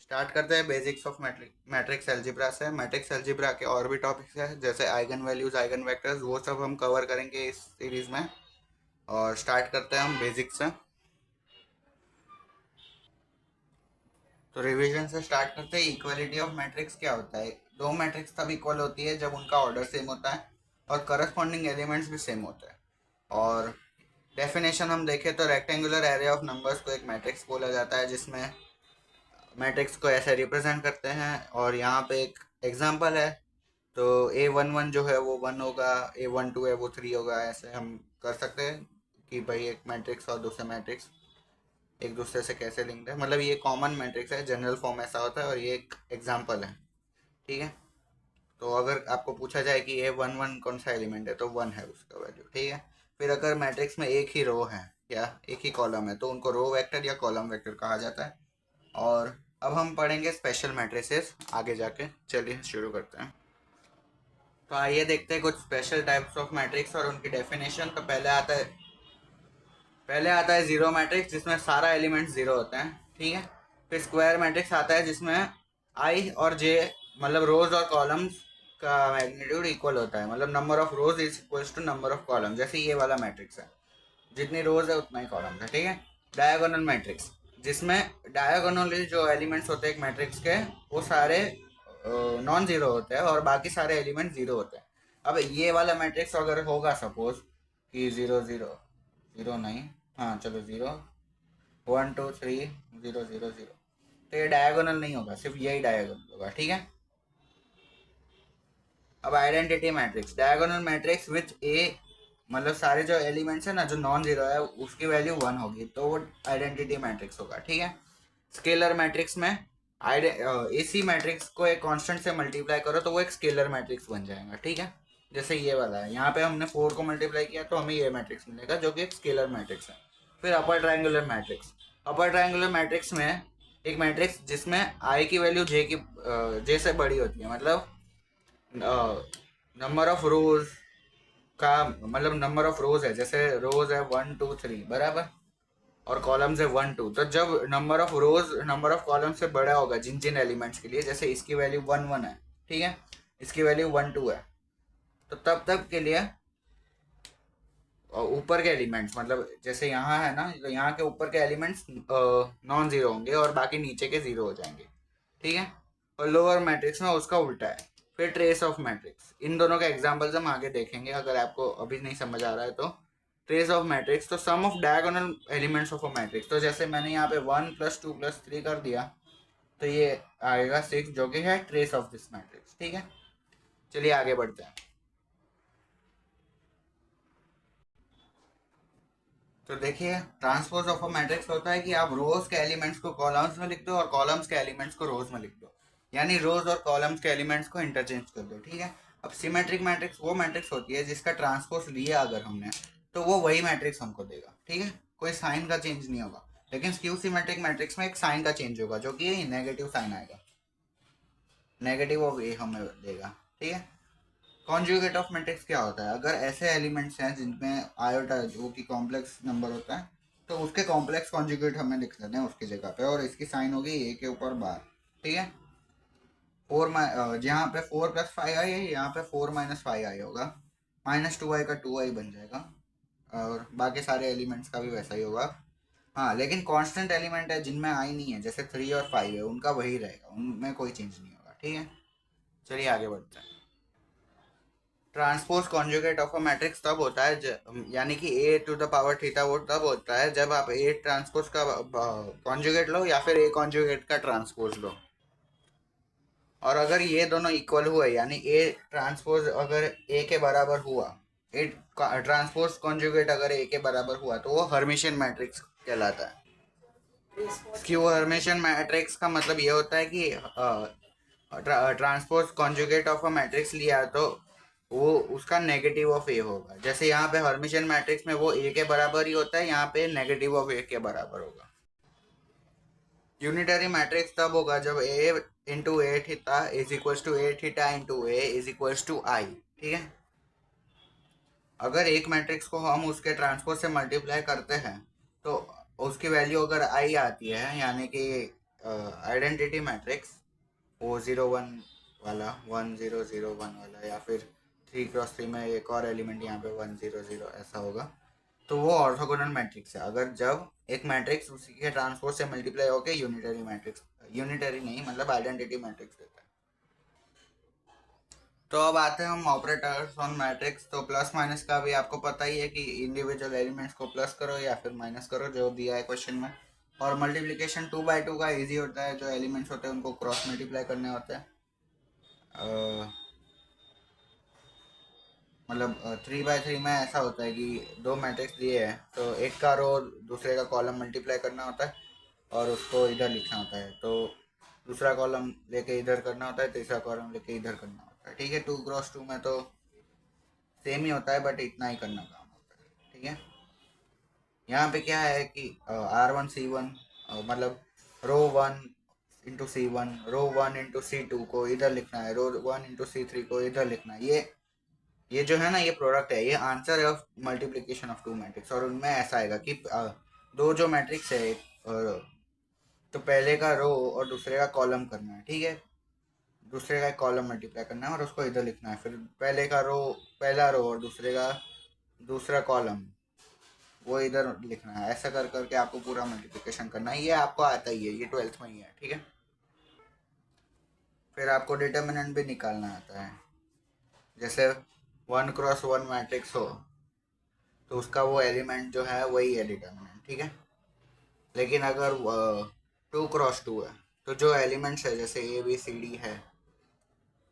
Start करते हैं basics of matrix algebra से। मैट्रिक्स अलजेब्रा के और भी टॉपिक्स हैं जैसे आइगन वैल्यूज, आइगन वेक्टर्स, वो सब हम कवर करेंगे इस सीरीज में। और स्टार्ट करते हैं हम बेसिक्स से। तो रिवीजन से स्टार्ट करते हैं। इक्वालिटी ऑफ मैट्रिक्स क्या होता है? दो मैट्रिक्स तब इक्वल होती है जब उनका ऑर्डर सेम होता है और करस्पॉन्डिंग एलिमेंट्स भी सेम होते हैं। और डेफिनेशन हम देखें तो रेक्टेंगुलर एरे ऑफ नंबर्स को एक मैट्रिक्स बोला जाता है, जिसमें मैट्रिक्स को ऐसे रिप्रेजेंट करते हैं। और यहाँ पे एक एग्जांपल है, तो A11 जो है वो 1 होगा, A12 है वो 3 होगा। ऐसे हम कर सकते हैं कि भाई एक मैट्रिक्स और दूसरे मैट्रिक्स एक दूसरे से कैसे लिंक्ड है। मतलब ये कॉमन मैट्रिक्स है, जनरल फॉर्म ऐसा होता है, और ये एक एग्जांपल है। ठीक है। तो अगर आपको पूछा जाए कि A11 कौन सा एलिमेंट है, तो 1 है उसका वैल्यू। ठीक है। फिर अगर मैट्रिक्स में एक ही रो है या एक ही कॉलम है, तो उनको रो वेक्टर या कॉलम वेक्टर कहा जाता है। और अब हम पढ़ेंगे स्पेशल मैट्रिसेस आगे जाके। चलिए शुरू करते हैं। तो आइए देखते हैं कुछ स्पेशल टाइप्स ऑफ मैट्रिक्स और उनकी डेफिनेशन। तो पहले आता है जीरो मैट्रिक्स, जिसमें सारा एलिमेंट जीरो होता है। ठीक है। फिर स्क्वायर मैट्रिक्स आता है, जिसमें आई और जे मतलब रोज और कॉलम्स का मैग्नीट्यूड इक्वल होता है। मतलब number of rows is equal to number of columns, जैसे ये वाला मैट्रिक्स है, जितनी रोज है उतना ही कॉलम है। ठीक है। डायगोनल मैट्रिक्स, जिसमें डायगोनली जो एलिमेंट्स होते हैं एक मैट्रिक्स के, वो सारे नॉन जीरो होते हैं और बाकी सारे एलिमेंट जीरो होते हैं। अब ये वाला मैट्रिक्स अगर होगा सपोज कि जीरो जीरो, जीरो नहीं, हाँ चलो जीरो, 1 2 3, 0 0 0, तो ये डायगोनल नहीं होगा, सिर्फ यही डायगोनल होगा। ठीक है। अब identity matrix, diagonal matrix which a मतलब सारे जो एलिमेंट्स है ना जो नॉन जीरो है उसकी वैल्यू 1 होगी, तो वो आइडेंटिटी मैट्रिक्स होगा। ठीक है। स्केलर मैट्रिक्स में एसी मैट्रिक्स को एक कांस्टेंट से मल्टीप्लाई करो तो वो एक स्केलर मैट्रिक्स बन जाएगा। ठीक है। जैसे ये वाला है, यहाँ पे हमने 4 को मल्टीप्लाई किया तो हमें ये मैट्रिक्स मिलेगा जो कि एक स्केलर मैट्रिक्स है। फिर upper triangular matrix, upper triangular matrix में एक मैट्रिक्स जिसमें आई की वैल्यू जे से बड़ी होती है। मतलब नंबर ऑफ रोज का मतलब नंबर ऑफ रोज है, जैसे रोज है 1 2 3 बराबर, और कॉलम्स है 1 2, तो जब number of rose number of column से बड़ा होगा जिन जिन एलिमेंट्स के लिए, जैसे इसकी वैल्यू 1 1 है, ठीक है, इसकी वैल्यू 1 2 है, तो तब तब के लिए ऊपर के एलिमेंट्स मतलब जैसे यहाँ है ना, तो यहाँ के ऊपर के एलिमेंट्स नॉन जीरो होंगे और बाकी नीचे के जीरो हो जाएंगे। ठीक है। और लोअर मैट्रिक्स में उसका उल्टा है। फिर ट्रेस ऑफ मैट्रिक्स, इन दोनों के एग्जांपल्स हम आगे देखेंगे, अगर आपको अभी नहीं समझ आ रहा है तो। ट्रेस ऑफ मैट्रिक्स, तो sum of diagonal elements of a matrix, तो जैसे मैंने यहाँ पे 1 + 2 + 3 कर दिया, तो ये आएगा 6, जो कि है ट्रेस ऑफ दिस मैट्रिक्स। ठीक है। चलिए आगे बढ़ते हैं। तो देखिए, ट्रांसपोज ऑफ अ मैट्रिक्स होता है कि आप रोज के एलिमेंट्स को कॉलम्स में लिख दो और कॉलम्स के एलिमेंट्स को रोज में लिख दो, यानी रोज और कॉलम्स के एलिमेंट्स को इंटरचेंज कर दो। ठीक है। अब सिमेट्रिक मैट्रिक्स वो मैट्रिक्स होती है जिसका ट्रांसपोज लिया अगर हमने, तो वो वही मैट्रिक्स हमको देगा। ठीक है। कोई साइन का चेंज नहीं होगा। लेकिन स्क्यू सिमेट्रिक मैट्रिक्स में एक साइन का चेंज होगा, जो कि नेगेटिव साइन आएगा, नेगेटिव ऑफ ए हमें देगा। ठीक है। कॉन्जुगेट ऑफ मैट्रिक्स क्या होता है? अगर ऐसे एलिमेंट्स हैं जिनमें आयोटा जो कि कॉम्प्लेक्स नंबर होता है, तो उसके कॉम्प्लेक्स कॉन्जुगेट हमें लिख देते हैं उसकी जगह पे, और इसकी साइन होगी ए के ऊपर बार। ठीक है। जहाँ पे 4 + 5 आई है, यहाँ पे 4 - 5 आई होगा, -2i का 2i बन जाएगा, और बाकी सारे एलिमेंट्स का भी वैसा ही होगा। हाँ, लेकिन कांस्टेंट एलिमेंट है जिनमें आई नहीं है, जैसे 3 और 5 है, उनका वही रहेगा, उनमें कोई चेंज नहीं होगा। ठीक है। चलिए आगे बढ़ते हैं। Transpose conjugate of a matrix तब होता है यानी कि A⁴ वो तब होता है जब आप ए ट्रांसपोज का कॉन्जुगेट लो या फिर ए कॉन्जुगेट का ट्रांसपोज लो। और अगर ये दोनों इक्वल हुए, यानी ए ट्रांसपोज अगर ए के बराबर हुआ, ए ट्रांसपोज कॉन्जुगेट अगर ए के बराबर हुआ, तो वो हर्मिशियन मैट्रिक्स कहलाता है। स्क्यू हर्मिशियन मैट्रिक्स का मतलब ये होता है कि transpose conjugate of a matrix लिया तो वो उसका नेगेटिव ऑफ ए होगा। जैसे यहाँ पे हर्मिशियन मैट्रिक्स में वो ए के बराबर ही होता है, यहाँ पे नेगेटिव ऑफ ए के बराबर होगा। यूनिटरी मैट्रिक्स तब होगा जब A × A is equal to A⁴ is equal to I. ठीक है। अगर एक मैट्रिक्स को हम उसके ट्रांसपोज से मल्टीप्लाई करते हैं, तो उसकी वैल्यू अगर आई आती है, यानी कि आइडेंटिटी मैट्रिक्स वो 0 1 वाला 1 0 0 1 वाला, या फिर 3 × 3 में एक और एलिमेंट यहाँ पे 1 0 0 ऐसा होगा, तो वो ऑर्थोगोनल मैट्रिक्स है। अगर जब एक मैट्रिक्स उसी के ट्रांसपोज से मल्टीप्लाई होकर यूनिटरी मैट्रिक्स, यूनिटरी नहीं मतलब आइडेंटिटी मैट्रिक्स देता है। तो अब आते हैं हम ऑपरेटर्स ऑन मैट्रिक्स। तो प्लस माइनस का भी आपको पता ही है कि इंडिविजुअल एलिमेंट्स को प्लस करो या फिर माइनस करो, जो दिया है क्वेश्चन में। और मल्टीप्लिकेशन 2 by 2 का इजी होता है, जो एलिमेंट्स होते हैं उनको क्रॉस मल्टीप्लाई करने होते हैं। मतलब 3 by 3 में ऐसा होता है कि दो मैट्रिक्स दिए हैं, तो एक का रो दूसरे का कॉलम मल्टीप्लाई करना होता है और उसको इधर लिखना होता है। तो दूसरा कॉलम लेके इधर करना होता है, तीसरा कॉलम लेके इधर करना होता है। ठीक है, 2 × 2 में तो सेम ही होता है, बट इतना ही करना काम होता है। ठीक है, यहाँ पे क्या है कि R1 C1 मतलब रो 1 × C1, रो 1 × C2 को इधर लिखना है, रो 1 × C3 को इधर लिखना है। ये जो है ना, ये प्रोडक्ट है, ये आंसर है of multiplication of two matrix. और उनमें ऐसा आएगा कि दो जो मैट्रिक्स है, तो पहले का रो और दूसरे का कॉलम करना है। ठीक है, दूसरे का एक कॉलम मल्टीप्लाई करना है और उसको इधर लिखना है। फिर पहला रो और दूसरे का दूसरा कॉलम वो इधर लिखना है। ऐसा कर करके आपको पूरा मल्टीप्लिकेशन करना है। ये आपको आता ही है, ये 12th में ही है। ठीक है, फिर आपको डिटर्मिनेंट भी निकालना आता है। जैसे 1 × 1 मैट्रिक्स हो तो उसका वो एलिमेंट जो है वही है डिटर्मिनेंट। ठीक है, लेकिन अगर 2 × 2 है तो जो एलिमेंट्स है, जैसे ABCD है,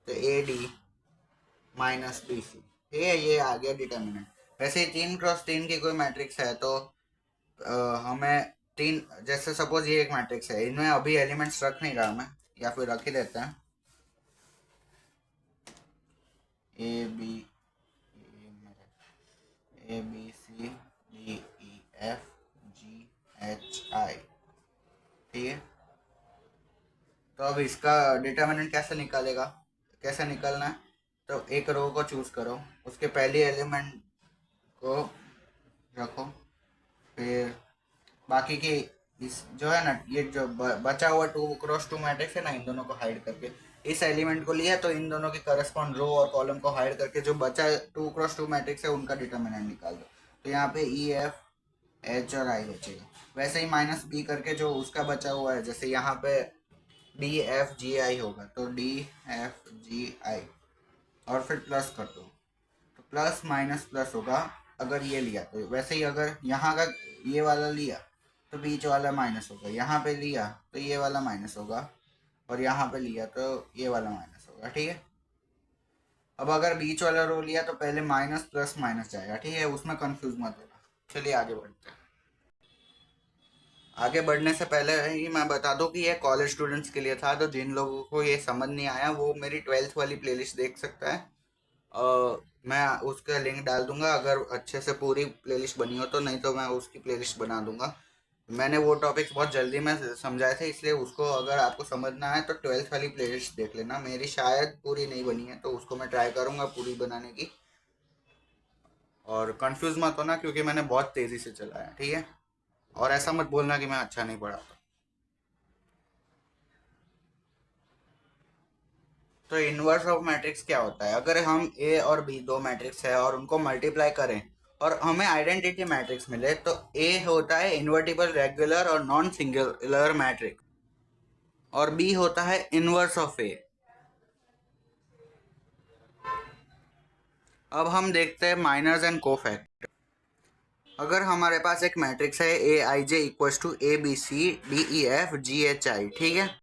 तो AD - BC, ठीक है, ये आ गया डिटर्मिनेंट। वैसे ही 3 × 3 की कोई मैट्रिक्स है तो हमें तीन, जैसे सपोज ये एक मैट्रिक्स है, इनमें अभी एलिमेंट्स रख नहीं रहा मैं, या फिर रख ही देते हैं। ABCDEFGHI, ठीक है। तो अब इसका डिटर्मिनेंट कैसे निकालना है? तो एक रो को चूज करो, उसके पहले एलिमेंट को रखो, फिर बाकी की इस जो है ना, ये जो बचा हुआ 2 × 2 मैट्रिक्स है ना, इन दोनों को हाइड करके इस एलिमेंट को लिया, तो इन दोनों के करस्पॉन्ड रो और कॉलम को हाइड करके जो बचा 2 × 2 मैट्रिक्स है उनका डिटर्मिनेंट निकाल दो। तो यहाँ पे EF H और I बचेगा। वैसे ही -B करके जो उसका बचा हुआ है, जैसे यहाँ पे DFGI होगा, तो DFGI और फिर प्लस कर दो, तो प्लस माइनस प्लस होगा अगर ये लिया। तो वैसे ही अगर यहाँ का ये वाला लिया तो बीच वाला माइनस होगा, यहाँ पे लिया तो ये वाला माइनस होगा, और यहाँ पे लिया तो ये वाला माइनस होगा। ठीक है, अब अगर बीच वाला रो लिया तो पहले माइनस प्लस माइनस जाएगा। ठीक है, उसमें कंफ्यूज मत होना। चलिए आगे बढ़ते हैं। आगे बढ़ने से पहले ही मैं बता दूं कि ये कॉलेज स्टूडेंट्स के लिए था, तो जिन लोगों को ये समझ नहीं आया वो मेरी 12th वाली प्लेलिस्ट देख सकता है। मैं उसका लिंक डाल दूंगा, अगर अच्छे से पूरी प्लेलिस्ट बनी हो तो, नहीं तो मैं उसकी प्लेलिस्ट बना दूंगा। मैंने वो टॉपिक्स बहुत जल्दी में समझाए थे, इसलिए उसको अगर आपको समझना है तो 12th वाली प्लेलिस्ट देख लेना। मेरी शायद पूरी नहीं बनी है, तो उसको मैं ट्राई करूंगा पूरी बनाने की। और कंफ्यूज मत होना, क्योंकि मैंने बहुत तेज़ी से चलाया। ठीक है, और ऐसा मत बोलना कि मैं अच्छा नहीं पढ़ाता। तो इनवर्स ऑफ मैट्रिक्स क्या होता है? अगर हम A और B दो मैट्रिक्स है और उनको मल्टीप्लाई करें और हमें आइडेंटिटी मैट्रिक्स मिले, तो A होता है इन्वर्टिबल रेगुलर और नॉन सिंगुलर मैट्रिक्स, और B होता है इनवर्स ऑफ A। अब हम देखते हैं माइनर्स एंड कोफैक्टर। अगर हमारे पास एक मैट्रिक्स है AIJ = ABCDEFGHI, ठीक है,